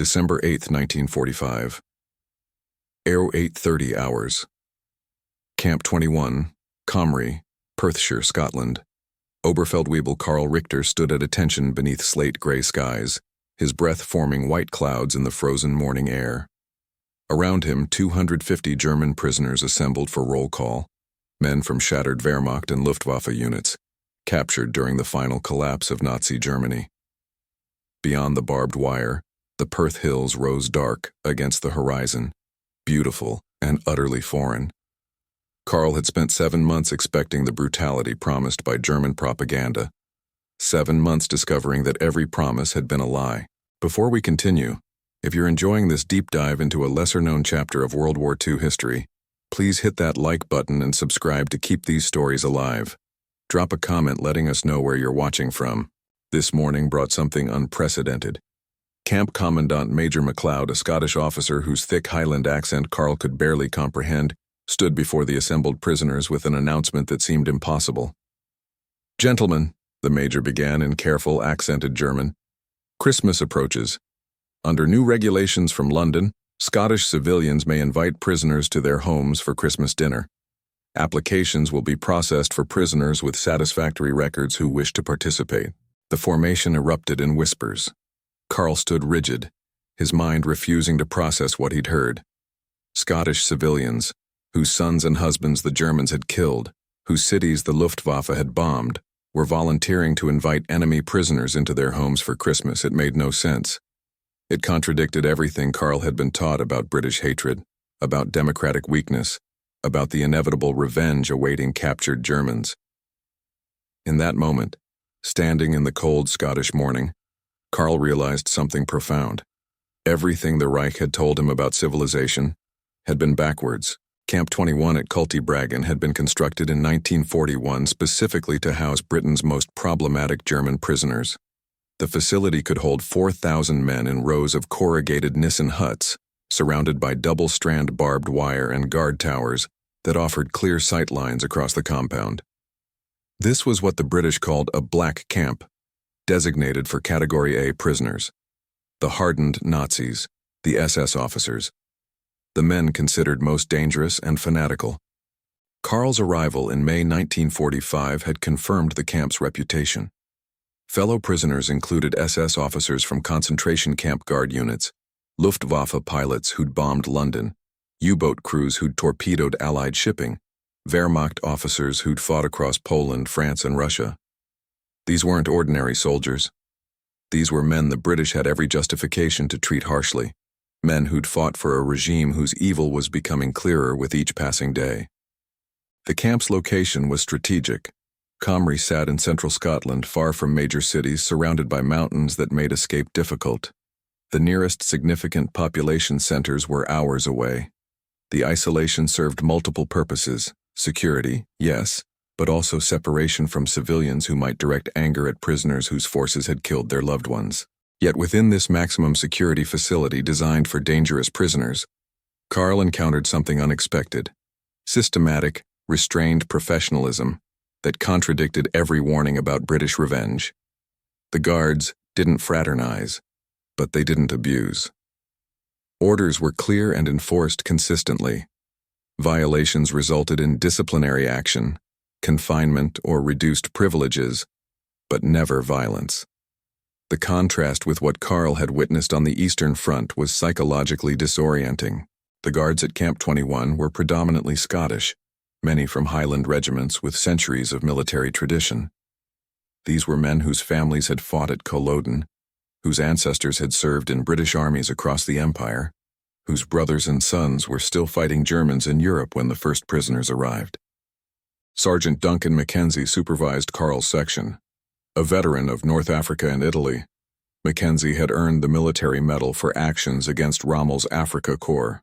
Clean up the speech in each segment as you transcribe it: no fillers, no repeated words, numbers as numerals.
December 8, 1945. 8:30 hours. Camp 21, Comrie, Perthshire, Scotland. Oberfeldwebel Karl Richter stood at attention beneath slate-gray skies, his breath forming white clouds in the frozen morning air. Around him, 250 German prisoners assembled for roll call, men from shattered Wehrmacht and Luftwaffe units, captured during the final collapse of Nazi Germany. Beyond the barbed wire, the Perth Hills rose dark against the horizon, beautiful and utterly foreign. Karl had spent 7 months expecting the brutality promised by German propaganda. 7 months discovering that every promise had been a lie. Before we continue, if you're enjoying this deep dive into a lesser-known chapter of World War II history, please hit that like button and subscribe to keep these stories alive. Drop a comment letting us know where you're watching from. This morning brought something unprecedented. Camp Commandant Major MacLeod, a Scottish officer whose thick Highland accent Karl could barely comprehend, stood before the assembled prisoners with an announcement that seemed impossible. "Gentlemen," the major began in careful, accented German, "Christmas approaches. Under new regulations from London, Scottish civilians may invite prisoners to their homes for Christmas dinner. Applications will be processed for prisoners with satisfactory records who wish to participate." The formation erupted in whispers. Karl stood rigid, his mind refusing to process what he'd heard. Scottish civilians, whose sons and husbands the Germans had killed, whose cities the Luftwaffe had bombed, were volunteering to invite enemy prisoners into their homes for Christmas. It made no sense. It contradicted everything Karl had been taught about British hatred, about democratic weakness, about the inevitable revenge awaiting captured Germans. In that moment, standing in the cold Scottish morning, Karl realized something profound. Everything the Reich had told him about civilization had been backwards. Camp 21 at Cultibragan had been constructed in 1941 specifically to house Britain's most problematic German prisoners. The facility could hold 4,000 men in rows of corrugated Nissen huts, surrounded by double-strand barbed wire and guard towers that offered clear sight lines across the compound. This was what the British called a black camp, designated for Category A prisoners, the hardened Nazis, the SS officers, the men considered most dangerous and fanatical. Karl's arrival in May 1945 had confirmed the camp's reputation. Fellow prisoners included SS officers from concentration camp guard units, Luftwaffe pilots who'd bombed London, U-boat crews who'd torpedoed Allied shipping, Wehrmacht officers who'd fought across Poland, France, and Russia. These weren't ordinary soldiers. These were men the British had every justification to treat harshly, men who'd fought for a regime whose evil was becoming clearer with each passing day. The camp's location was strategic. Comrie sat in central Scotland, far from major cities, surrounded by mountains that made escape difficult. The nearest significant population centers were hours away. The isolation served multiple purposes: security, yes, but also separation from civilians who might direct anger at prisoners whose forces had killed their loved ones. Yet within this maximum security facility designed for dangerous prisoners, Karl encountered something unexpected: systematic, restrained professionalism that contradicted every warning about British revenge. The guards didn't fraternize, but they didn't abuse. Orders were clear and enforced consistently. Violations resulted in disciplinary action, confinement, or reduced privileges, but never violence. The contrast with what Karl had witnessed on the Eastern Front was psychologically disorienting. The guards at Camp 21 were predominantly Scottish, many from Highland regiments with centuries of military tradition. These were men whose families had fought at Culloden, whose ancestors had served in British armies across the Empire, whose brothers and sons were still fighting Germans in Europe when the first prisoners arrived. Sergeant Duncan Mackenzie supervised Karl's section. A veteran of North Africa and Italy, Mackenzie had earned the military medal for actions against Rommel's Afrika Korps.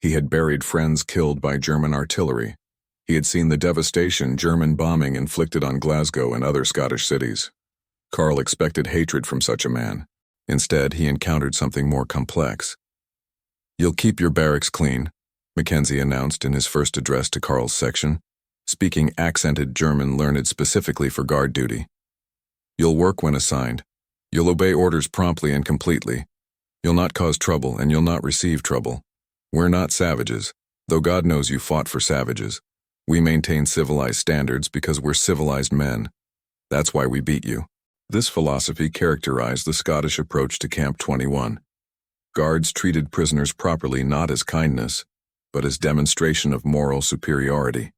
He had buried friends killed by German artillery. He had seen the devastation German bombing inflicted on Glasgow and other Scottish cities. Karl expected hatred from such a man. Instead, he encountered something more complex. "You'll keep your barracks clean," Mackenzie announced in his first address to Karl's section, speaking accented German learned specifically for guard duty. "You'll work when assigned. You'll obey orders promptly and completely. You'll not cause trouble, and you'll not receive trouble. We're not savages, though God knows you fought for savages. We maintain civilized standards because we're civilized men. That's why we beat you. This philosophy characterized the Scottish approach to Camp 21. Guards treated prisoners properly not as kindness, but as demonstration of moral superiority.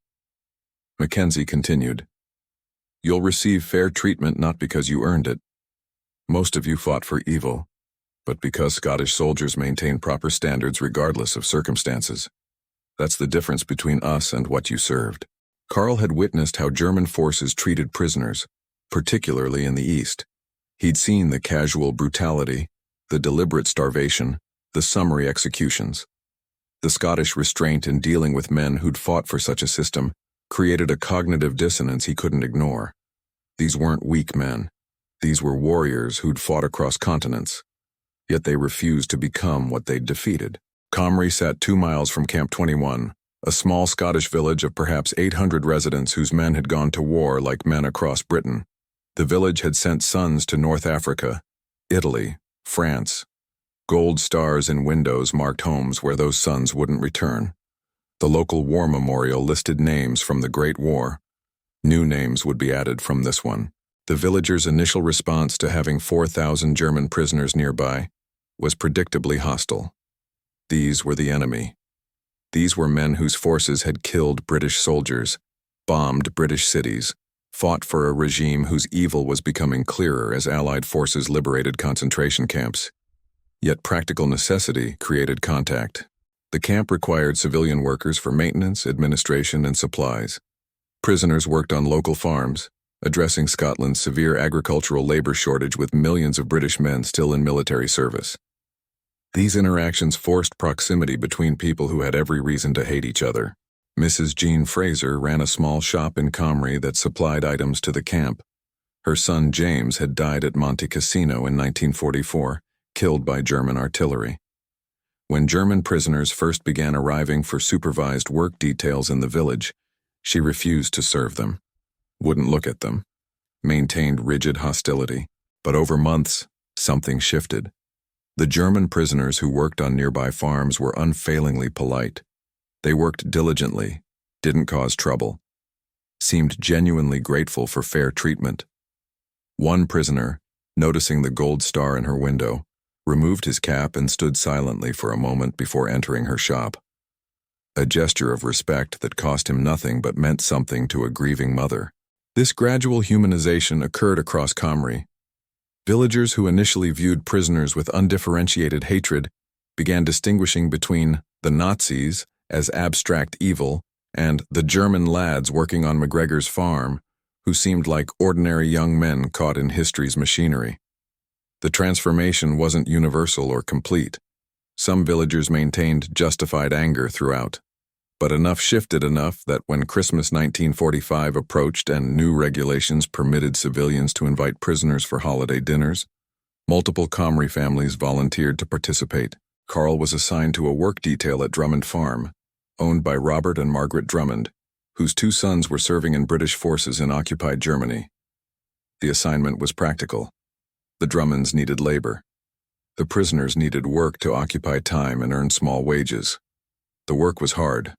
Mackenzie continued, "You'll receive fair treatment not because you earned it. Most of you fought for evil, but because Scottish soldiers maintain proper standards regardless of circumstances. That's the difference between us and what you served." Carl had witnessed how German forces treated prisoners, particularly in the East. He'd seen the casual brutality, the deliberate starvation, the summary executions. The Scottish restraint in dealing with men who'd fought for such a system created a cognitive dissonance he couldn't ignore. These weren't weak men. These were warriors who'd fought across continents. Yet they refused to become what they'd defeated. Comrie sat 2 miles from Camp 21, a small Scottish village of perhaps 800 residents whose men had gone to war like men across Britain. The village had sent sons to North Africa, Italy, France. Gold stars in windows marked homes where those sons wouldn't return. The local war memorial listed names from the Great War. New names would be added from this one. The villagers' initial response to having 4,000 German prisoners nearby was predictably hostile. These were the enemy. These were men whose forces had killed British soldiers, bombed British cities, fought for a regime whose evil was becoming clearer as Allied forces liberated concentration camps. Yet practical necessity created contact. The camp required civilian workers for maintenance, administration, and supplies. Prisoners worked on local farms, addressing Scotland's severe agricultural labor shortage with millions of British men still in military service. These interactions forced proximity between people who had every reason to hate each other. Mrs. Jean Fraser ran a small shop in Comrie that supplied items to the camp. Her son James had died at Monte Cassino in 1944, killed by German artillery. When German prisoners first began arriving for supervised work details in the village, she refused to serve them, wouldn't look at them, maintained rigid hostility. But over months, something shifted. The German prisoners who worked on nearby farms were unfailingly polite. They worked diligently, didn't cause trouble, seemed genuinely grateful for fair treatment. One prisoner, noticing the gold star in her window, removed his cap and stood silently for a moment before entering her shop. A gesture of respect that cost him nothing but meant something to a grieving mother. This gradual humanization occurred across Comrie. Villagers who initially viewed prisoners with undifferentiated hatred began distinguishing between the Nazis as abstract evil and the German lads working on McGregor's farm, who seemed like ordinary young men caught in history's machinery. The transformation wasn't universal or complete. Some villagers maintained justified anger throughout, but enough shifted enough that when Christmas 1945 approached and new regulations permitted civilians to invite prisoners for holiday dinners, multiple Comrie families volunteered to participate. Carl was assigned to a work detail at Drummond Farm, owned by Robert and Margaret Drummond, whose 2 sons were serving in British forces in occupied Germany. The assignment was practical. The Drummonds needed labor. The prisoners needed work to occupy time and earn small wages. The work was hard.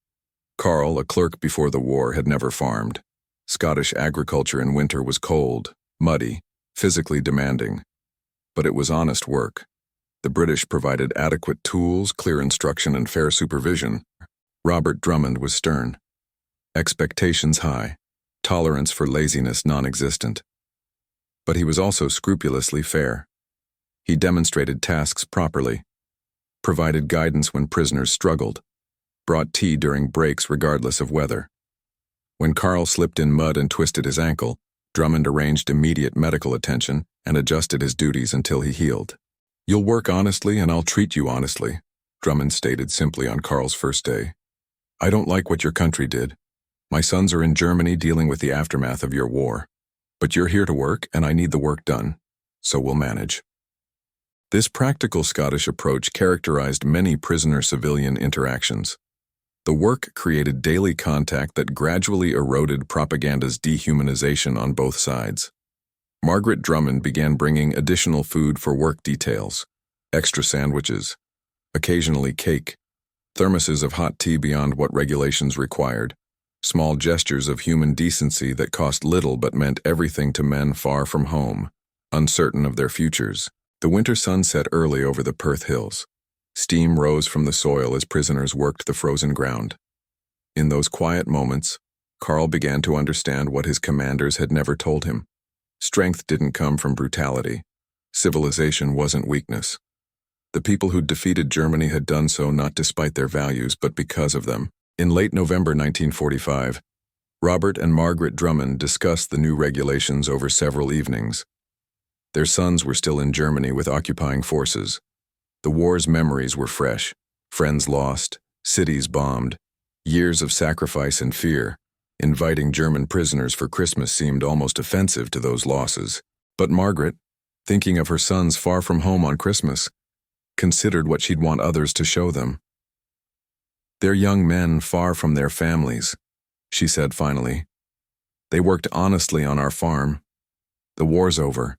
Carl, a clerk before the war, had never farmed. Scottish agriculture in winter was cold, muddy, physically demanding. But it was honest work. The British provided adequate tools, clear instruction, and fair supervision. Robert Drummond was stern. Expectations high, tolerance for laziness non-existent. But he was also scrupulously fair. He demonstrated tasks properly, provided guidance when prisoners struggled, brought tea during breaks regardless of weather. When Carl slipped in mud and twisted his ankle, Drummond arranged immediate medical attention and adjusted his duties until he healed. "You'll work honestly and I'll treat you honestly," Drummond stated simply on Carl's first day. "I don't like what your country did. My sons are in Germany dealing with the aftermath of your war. But you're here to work, and I need the work done, so we'll manage." This practical Scottish approach characterized many prisoner-civilian interactions. The work created daily contact that gradually eroded propaganda's dehumanization on both sides. Margaret Drummond began bringing additional food for work details. extra sandwiches, occasionally cake, thermoses of hot tea beyond what regulations required, small gestures of human decency that cost little but meant everything to men far from home, uncertain of their futures. The winter sun set early over the Perth hills. Steam rose from the soil as prisoners worked the frozen ground. In those quiet moments, Carl began to understand what his commanders had never told him. Strength didn't come from brutality. Civilization wasn't weakness. The people who'd defeated Germany had done so not despite their values, but because of them. In late November 1945, Robert and Margaret Drummond discussed the new regulations over several evenings. Their sons were still in Germany with occupying forces. The war's memories were fresh. Friends lost, cities bombed, years of sacrifice and fear. Inviting German prisoners for Christmas seemed almost offensive to those losses. But Margaret, thinking of her sons far from home on Christmas, considered what she'd want others to show them. "They're young men far from their families," she said finally. "They worked honestly on our farm. The war's over.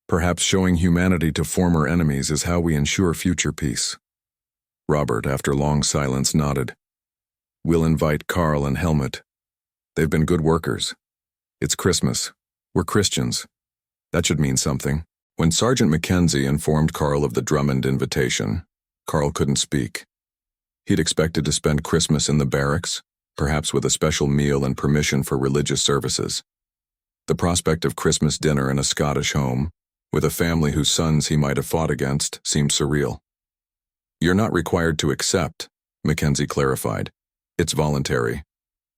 Perhaps showing humanity to former enemies is how we ensure future peace." Robert, after long silence, nodded. "We'll invite Carl and Helmut. They've been good workers. It's Christmas. We're Christians. That should mean something." When Sergeant Mackenzie informed Carl of the Drummond invitation, Carl couldn't speak. He'd expected to spend Christmas in the barracks, perhaps with a special meal and permission for religious services. The prospect of Christmas dinner in a Scottish home, with a family whose sons he might have fought against, seemed surreal. "You're not required to accept," Mackenzie clarified. "It's voluntary.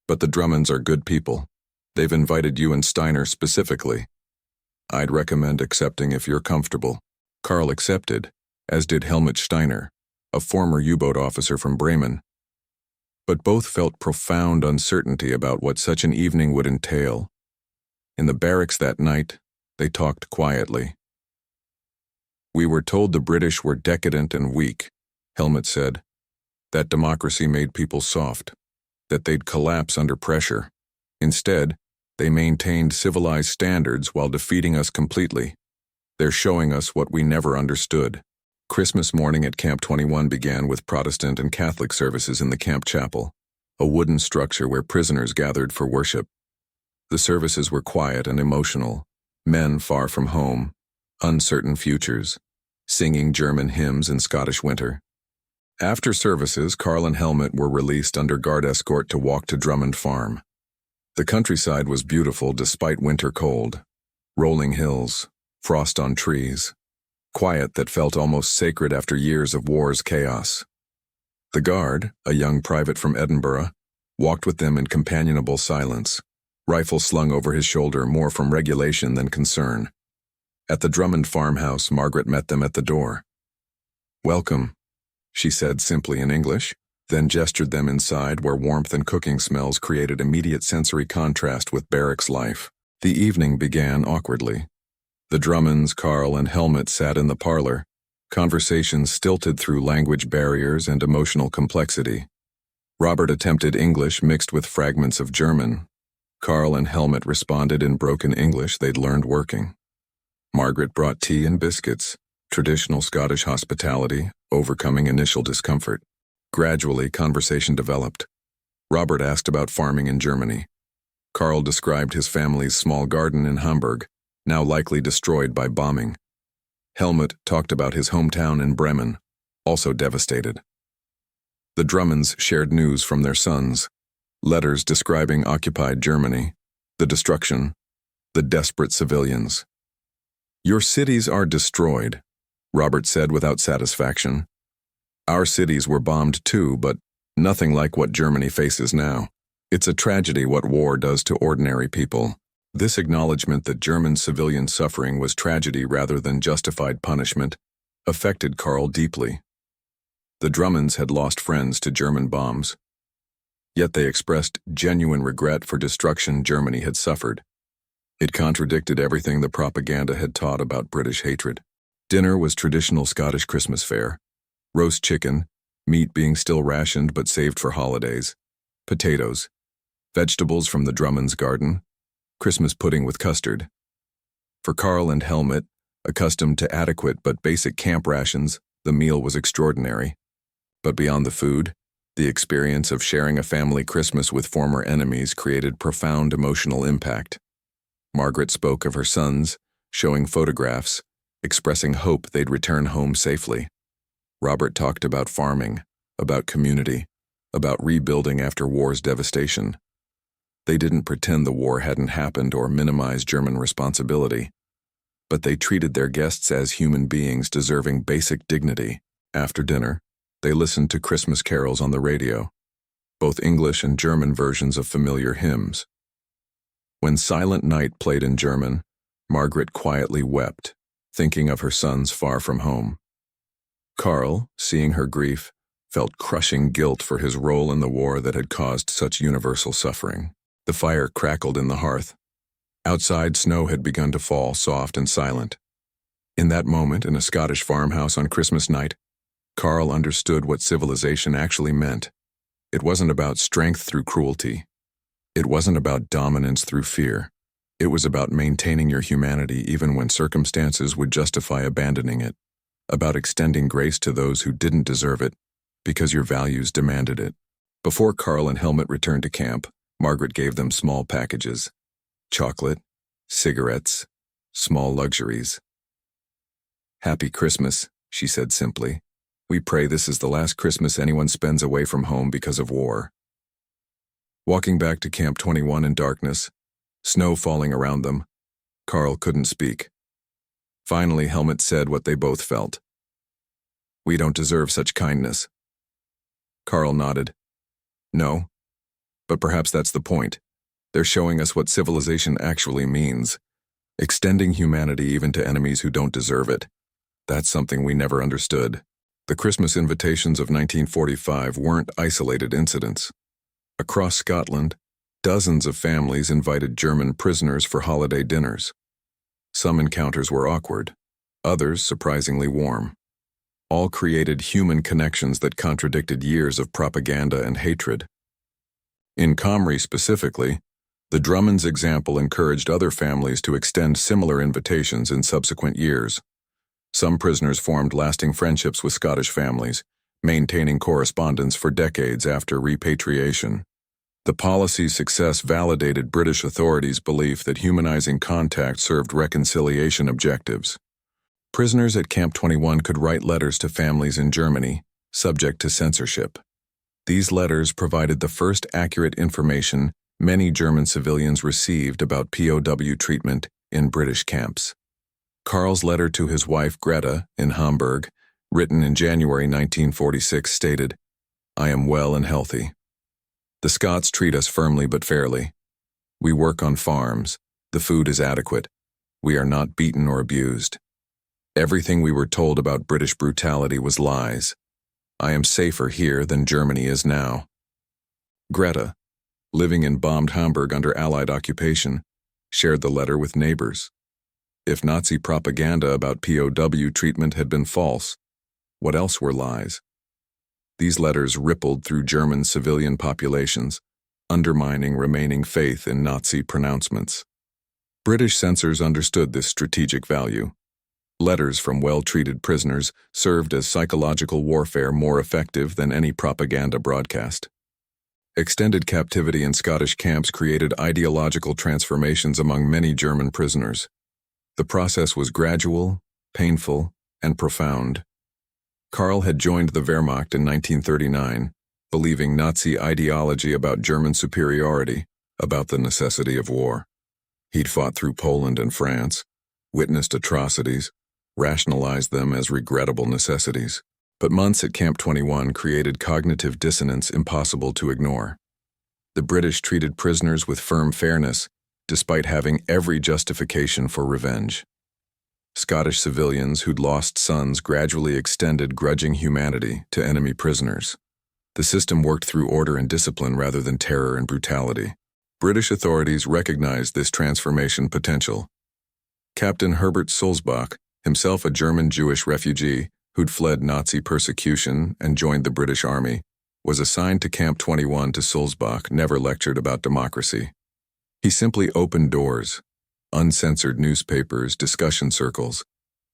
But the Drummonds are good people. They've invited you and Steiner specifically. I'd recommend accepting if you're comfortable." Carl accepted, as did Helmut Steiner, a former U-boat officer from Bremen. But both felt profound uncertainty about what such an evening would entail. In the barracks that night, they talked quietly. "We were told the British were decadent and weak," Helmut said. "That democracy made people soft, that they'd collapse under pressure. Instead, they maintained civilized standards while defeating us completely. They're showing us what we never understood." Christmas morning at Camp 21 began with Protestant and Catholic services in the camp chapel, a wooden structure where prisoners gathered for worship. The services were quiet and emotional, men far from home, uncertain futures, singing German hymns in Scottish winter. After services, Carl and Helmut were released under guard escort to walk to Drummond Farm. The countryside was beautiful despite winter cold. Rolling hills, frost on trees, quiet that felt almost sacred after years of war's chaos. The guard, a young private from Edinburgh, walked with them in companionable silence, rifle slung over his shoulder more from regulation than concern. At the Drummond farmhouse, Margaret met them at the door. "Welcome," she said simply in English, then gestured them inside where warmth and cooking smells created immediate sensory contrast with barracks life. The evening began awkwardly. The Drummonds, Carl, and Helmut sat in the parlor, conversations stilted through language barriers and emotional complexity. Robert attempted English mixed with fragments of German. Carl and Helmut responded in broken English they'd learned working. Margaret brought tea and biscuits, traditional Scottish hospitality, overcoming initial discomfort. Gradually, conversation developed. Robert asked about farming in Germany. Carl described his family's small garden in Hamburg, now likely destroyed by bombing. Helmut talked about his hometown in Bremen, also devastated. The Drummonds shared news from their sons, letters describing occupied Germany, the destruction, the desperate civilians. "Your cities are destroyed," Robert said without satisfaction. "Our cities were bombed too, but nothing like what Germany faces now. It's a tragedy what war does to ordinary people." This acknowledgement that German civilian suffering was tragedy rather than justified punishment affected Carl deeply. The Drummonds had lost friends to German bombs, yet they expressed genuine regret for destruction Germany had suffered. It contradicted everything the propaganda had taught about British hatred. Dinner was traditional Scottish Christmas fare. Roast chicken, meat being still rationed but saved for holidays, potatoes, vegetables from the Drummonds' garden, Christmas pudding with custard. For Carl and Helmut, Accustomed to adequate but basic camp rations, the meal was extraordinary. But beyond the food, the experience of sharing a family Christmas with former enemies created profound emotional impact. Margaret spoke of her sons, showing photographs, expressing hope they'd return home safely. Robert talked about farming, about community, about rebuilding after war's devastation. They didn't pretend the war hadn't happened or minimize German responsibility, but they treated their guests as human beings deserving basic dignity. After dinner, they listened to Christmas carols on the radio, both English and German versions of familiar hymns. When Silent Night played in German, Margaret quietly wept, thinking of her sons far from home. Karl, seeing her grief, felt crushing guilt for his role in the war that had caused such universal suffering. The fire crackled in the hearth. Outside, snow had begun to fall, soft and silent. In that moment, in a Scottish farmhouse on Christmas night, Karl understood what civilization actually meant. It wasn't about strength through cruelty. It wasn't about dominance through fear. It was about maintaining your humanity even when circumstances would justify abandoning it. About extending grace to those who didn't deserve it, because your values demanded it. Before Karl and Helmut returned to camp, Margaret gave them small packages. Chocolate, cigarettes, small luxuries. "Happy Christmas," she said simply. "We pray this is the last Christmas anyone spends away from home because of war." Walking back to Camp 21 in darkness, snow falling around them, Karl couldn't speak. Finally, Helmut said what they both felt. "We don't deserve such kindness." Karl nodded. "No, but perhaps that's the point. They're showing us what civilization actually means. Extending humanity even to enemies who don't deserve it. That's something we never understood." The Christmas invitations of 1945 weren't isolated incidents. Across Scotland, dozens of families invited German prisoners for holiday dinners. Some encounters were awkward, others surprisingly warm. All created human connections that contradicted years of propaganda and hatred. In Comrie specifically, the Drummonds' example encouraged other families to extend similar invitations in subsequent years. Some prisoners formed lasting friendships with Scottish families, maintaining correspondence for decades after repatriation. The policy's success validated British authorities' belief that humanizing contact served reconciliation objectives. Prisoners at Camp 21 could write letters to families in Germany, subject to censorship. These letters provided the first accurate information many German civilians received about POW treatment in British camps. Karl's letter to his wife Greta in Hamburg, written in January 1946, stated, "I am well and healthy. The Scots treat us firmly but fairly. We work on farms. The food is adequate. We are not beaten or abused. Everything we were told about British brutality was lies. I am safer here than Germany is now." Greta, living in bombed Hamburg under Allied occupation, shared the letter with neighbors. If Nazi propaganda about POW treatment had been false, what else were lies? These letters rippled through German civilian populations, undermining remaining faith in Nazi pronouncements. British censors understood this strategic value. Letters from well-treated prisoners served as psychological warfare more effective than any propaganda broadcast. Extended captivity in Scottish camps created ideological transformations among many German prisoners. The process was gradual, painful, and profound. Karl had joined the Wehrmacht in 1939, believing Nazi ideology about German superiority, about the necessity of war. He'd fought through Poland and France, witnessed atrocities, rationalized them as regrettable necessities. But months at Camp 21 created cognitive dissonance impossible to ignore. The British treated prisoners with firm fairness, despite having every justification for revenge. Scottish civilians who'd lost sons gradually extended grudging humanity to enemy prisoners. The system worked through order and discipline rather than terror and brutality. British authorities recognized this transformation potential. Captain Herbert Sulzbach, himself a German Jewish refugee who'd fled Nazi persecution and joined the British Army, was assigned to Camp 21 to Sulzbach, never lectured about democracy. He simply opened doors, uncensored newspapers, discussion circles,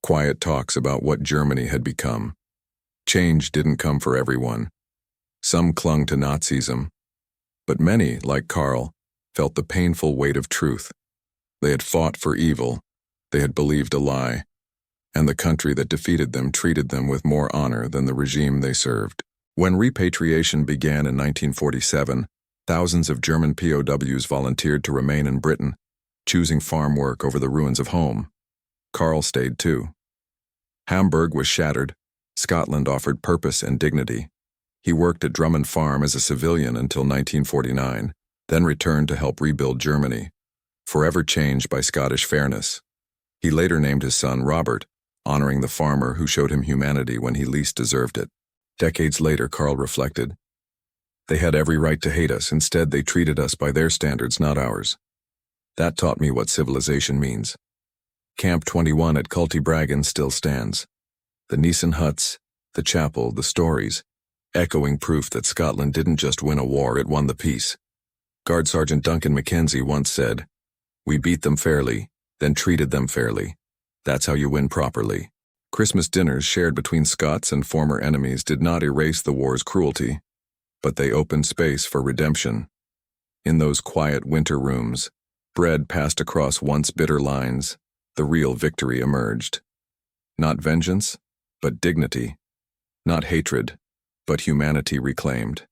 Quiet talks about what Germany had become. Change didn't come for everyone. Some clung to Nazism, but many, like Karl, felt the painful weight of truth. They had fought for evil, they had believed a lie, and the country that defeated them treated them with more honor than the regime they served. When repatriation began in 1947, thousands of German POWs volunteered to remain in Britain, choosing farm work over the ruins of home. Karl stayed too. Hamburg was shattered. Scotland offered purpose and dignity. He worked at Drummond Farm as a civilian until 1949, then returned to help rebuild Germany, forever changed by Scottish fairness. He later named his son Robert, honoring the farmer who showed him humanity when he least deserved it. Decades later, Karl reflected, "They had every right to hate us. Instead, they treated us by their standards, not ours." That taught me what civilization means. Camp 21 at Cultibragan still stands. The Nissen huts, the chapel, the stories, echoing proof that Scotland didn't just win a war, it won the peace. Guard Sergeant Duncan Mackenzie once said, "We beat them fairly, then treated them fairly. That's how you win properly." Christmas dinners shared between Scots and former enemies did not erase the war's cruelty, but they opened space for redemption. In those quiet winter rooms, bread passed across once bitter lines, the real victory emerged. Not vengeance, but dignity. Not hatred, but humanity reclaimed.